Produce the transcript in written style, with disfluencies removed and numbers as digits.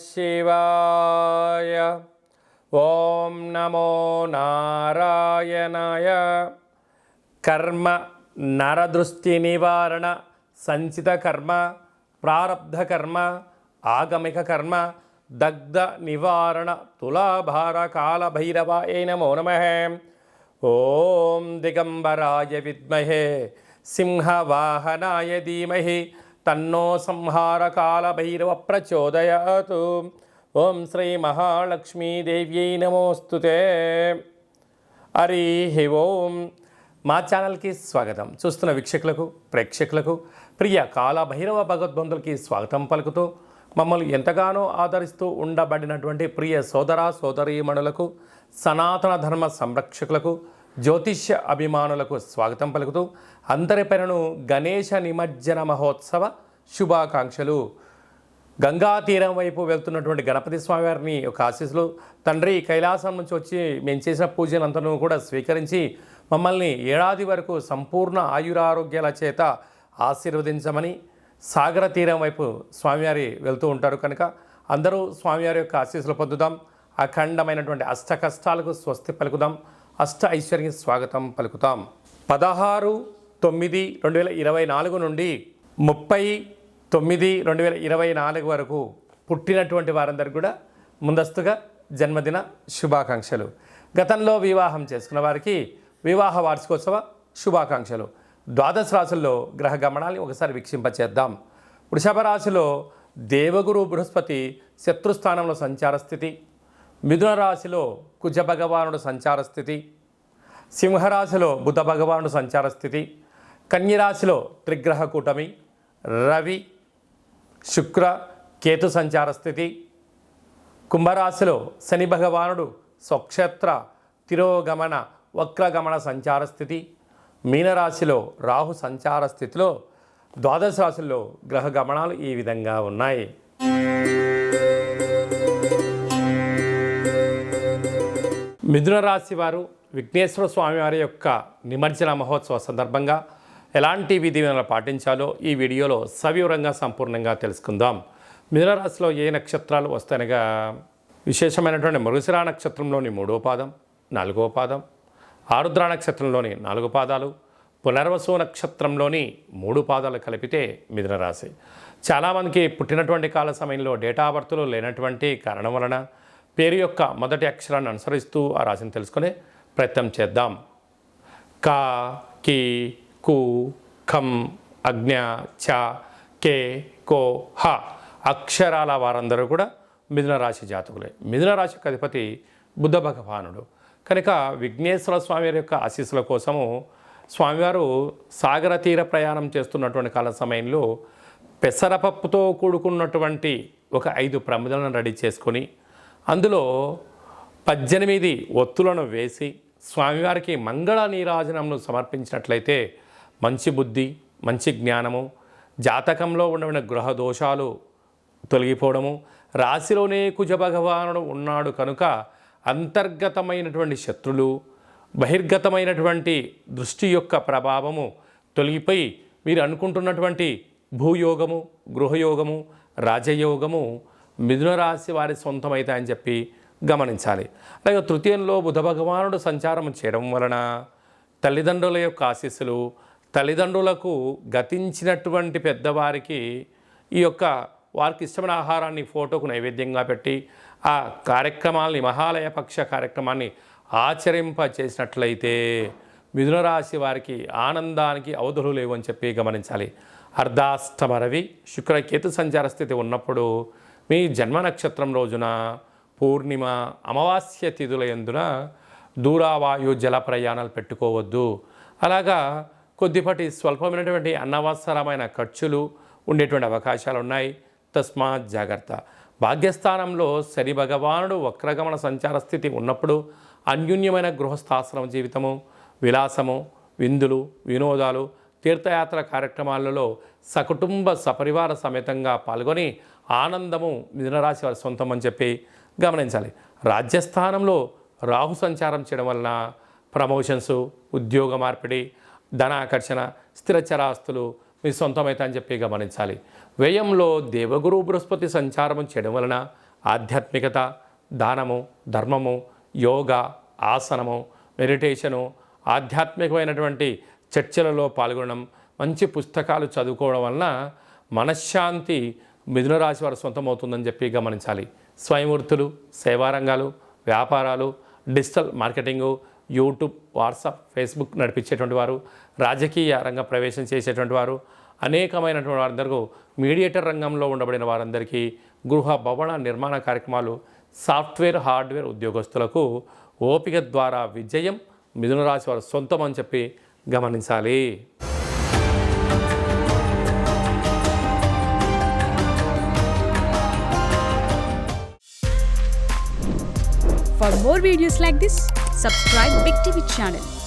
శివాయ. ఓం నమో నారాయణాయ. కర్మ నరదృష్టి నివారణ సంచిత కర్మ ప్రారబ్ధ కర్మ ఆగమిక కర్మ దగ్ధ నివారణ తులాభార కాల భైరవాయ నమో నమః. ఓం దిగంబరాయ విద్మహే సింహవాహనాయ ధీమహి తన్నో సంహార కాల భైరవ ప్రచోదయాత్. ఓం శ్రీ మహాలక్ష్మీదేవ్యై నమోస్తుతే. హరి ఓం. మా ఛానల్కి స్వాగతం. చూస్తున్న వీక్షకులకు ప్రేక్షకులకు ప్రియ కాలభైరవ భగవద్బంధులకి స్వాగతం పలుకుతూ మమ్మల్ని ఎంతగానో ఆదరిస్తూ ఉండబడినటువంటి ప్రియ సోదర సోదరీమణులకు సనాతన ధర్మ సంరక్షకులకు జ్యోతిష్య అభిమానులకు స్వాగతం పలుకుతూ అందరి పేరును గణేశ నిమజ్జన మహోత్సవ శుభాకాంక్షలు. గంగా తీరం వైపు వెళ్తున్నటువంటి గణపతి స్వామివారిని ఒక ఆశీస్సులు. తండ్రి కైలాసం నుంచి వచ్చి మేము చేసిన పూజలంతను కూడా స్వీకరించి మమ్మల్ని ఏడాది వరకు సంపూర్ణ ఆయురారోగ్యాల చేత ఆశీర్వదించమని సాగర తీరం వైపు స్వామివారి వెళ్తూ ఉంటారు కనుక అందరూ స్వామివారి యొక్క ఆశీస్సులు పొందుదాం. అఖండమైనటువంటి అష్ట కష్టాలకు స్వస్తి పలుకుదాం. అష్ట ఐశ్వర్యం స్వాగతం పలుకుతాం. 16/9/2024 నుండి 30/9/2024 వరకు పుట్టినటువంటి వారందరికీ కూడా ముందస్తుగా జన్మదిన శుభాకాంక్షలు. గతంలో వివాహం చేసుకున్న వారికి వివాహ వార్షికోత్సవ శుభాకాంక్షలు. ద్వాదశ రాశుల్లో గ్రహ గమనాన్ని ఒకసారి వీక్షింపచేద్దాం. వృషభ రాశిలో దేవగురు బృహస్పతి శత్రుస్థానంలో సంచార స్థితి. మిథున రాశిలో కుజ భగవానుడు సంచార స్థితి. సింహరాశిలో బుధ భగవానుడు సంచార స్థితి. కన్యరాశిలో త్రిగ్రహ కూటమి రవి శుక్ర కేతు సంచార స్థితి. కుంభరాశిలో శని భగవానుడు స్వక్షేత్ర తిరోగమన వక్రగమన సంచార స్థితి. మీనరాశిలో రాహు సంచార స్థితిలో ద్వాదశ రాశుల్లో గ్రహ గమనాలు ఈ విధంగా ఉన్నాయి. మిథున రాశి వారు విఘ్నేశ్వర స్వామివారి యొక్క నిమజ్జన మహోత్సవ సందర్భంగా ఎలాంటి విధి విధానాలు పాటించాలో ఈ వీడియోలో సవివరంగా సంపూర్ణంగా తెలుసుకుందాం. మిథున రాశిలో ఏ నక్షత్రాలు వస్తాయనగా విశేషమైనటువంటి మృగశిర నక్షత్రంలోని 3వ పాదం 4వ పాదం, ఆరుద్ర నక్షత్రంలోని 4 పాదాలు, పునర్వసు నక్షత్రంలోని 3 పాదాలు కలిపితే మిథున రాశి. చాలామందికి పుట్టినటువంటి కాల సమయంలో డేటా ఆఫ్ బర్త్లు లేనటువంటి కారణం వలన పేరు యొక్క మొదటి అక్షరాన్ని అనుసరిస్తూ ఆ రాశిని తెలుసుకునే ప్రయత్నం చేద్దాం. కా కి కు ఖం అజ్ఞ చ కే కో హ అక్షరాల వారందరూ కూడా మిథున రాశి జాతకులే. మిథున రాశికి అధిపతి బుధ భగవానుడు కనుక విఘ్నేశ్వర స్వామివారి యొక్క ఆశీస్సుల కోసము స్వామివారు సాగర తీర ప్రయాణం చేస్తున్నటువంటి కాల సమయంలో పెసరపప్పుతో కూడుకున్నటువంటి ఒక 5 ప్రమిదలను రెడీ చేసుకొని అందులో 18 ఒత్తులను వేసి స్వామివారికి మంగళ నీరాజనంను సమర్పించినట్లయితే మంచి బుద్ధి మంచి జ్ఞానము, జాతకంలో ఉన్న గ్రహ దోషాలు తొలగిపోవడము, రాశిలోనే కుజ భగవానుడు ఉన్నాడు కనుక అంతర్గతమైనటువంటి శత్రులు బహిర్గతమైనటువంటి దృష్టి యొక్క ప్రభావము తొలగిపోయి మీరు అనుకుంటున్నటువంటి భూయోగము గృహయోగము రాజయోగము మిథున రాశి వారి సొంతమవుతాయని చెప్పి గమనించాలి. అలాగే తృతీయంలో బుధ భగవానుడు సంచారం చేయడం వలన తల్లిదండ్రుల యొక్క ఆశీస్సులు, తల్లిదండ్రులకు గతించినటువంటి పెద్దవారికి ఈ యొక్క వారికి ఇష్టమైన ఆహారాన్ని ఫోటోకు నైవేద్యంగా పెట్టి ఆ కార్యక్రమాల్ని మహాలయ పక్ష కార్యక్రమాన్ని ఆచరింప చేసినట్లయితే మిథున రాశి వారికి ఆనందానికి అవధులు లేవు అని చెప్పి గమనించాలి. అర్ధాష్టమ రవి శుక్రకేతు సంచార స్థితి ఉన్నప్పుడు మీ జన్మ నక్షత్రం రోజున పూర్ణిమ అమావాస్య తిథుల యందున దూరావాయు జల ప్రయాణాలు పెట్టుకోవద్దు. అలాగా కొద్దిపాటి స్వల్పమైనటువంటి అనవసరమైన ఖర్చులు ఉండేటువంటి అవకాశాలు ఉన్నాయి. తస్మాత్ జాగ్రత్త. భాగ్యస్థానంలో శని భగవానుడు వక్రగమన సంచార స్థితి ఉన్నప్పుడు అన్యూన్యమైన గృహస్థాశ్రమ జీవితము, విలాసము, విందులు, వినోదాలు, తీర్థయాత్ర కార్యక్రమాలలో సకుటుంబ సపరివార సమేతంగా పాల్గొని ఆనందము మిథున రాశి వారి సొంతం అని చెప్పి గమనించాలి. రాజ్యస్థానంలో రాహు సంచారం చేయడం వలన ప్రమోషన్స్, ఉద్యోగ మార్పిడి, ధన ఆకర్షణ, స్థిరచరాస్తులు మీ సొంతమైతే అని చెప్పి గమనించాలి. వ్యయంలో దేవగురు బృహస్పతి సంచారం చేయడం వలన ఆధ్యాత్మికత, దానము, ధర్మము, యోగా, ఆసనము, మెడిటేషను, ఆధ్యాత్మికమైనటువంటి చర్చలలో పాల్గొనడం, మంచి పుస్తకాలు చదువుకోవడం వలన మనశ్శాంతి మిథున రాశి వారు సొంతమవుతుందని చెప్పి గమనించాలి. స్వయంవృత్తులు, సేవారంగాలు, వ్యాపారాలు, digital marketing, YouTube, WhatsApp, Facebook నడిపించేటువంటి వారు, రాజకీయ రంగ ప్రవేశం చేసేటువంటి వారు, అనేకమైనటువంటి వారందరూ మీడియేటర్ రంగంలో ఉండబడిన వారందరికీ, గృహ భవన నిర్మాణ కార్యక్రమాలు, సాఫ్ట్వేర్, హార్డ్వేర్ ఉద్యోగస్తులకు ఓపిక ద్వారా విజయం మిథున రాశి వారు సొంతం అని చెప్పి గమనించాలి. For more videos like this, subscribe Big TV channel.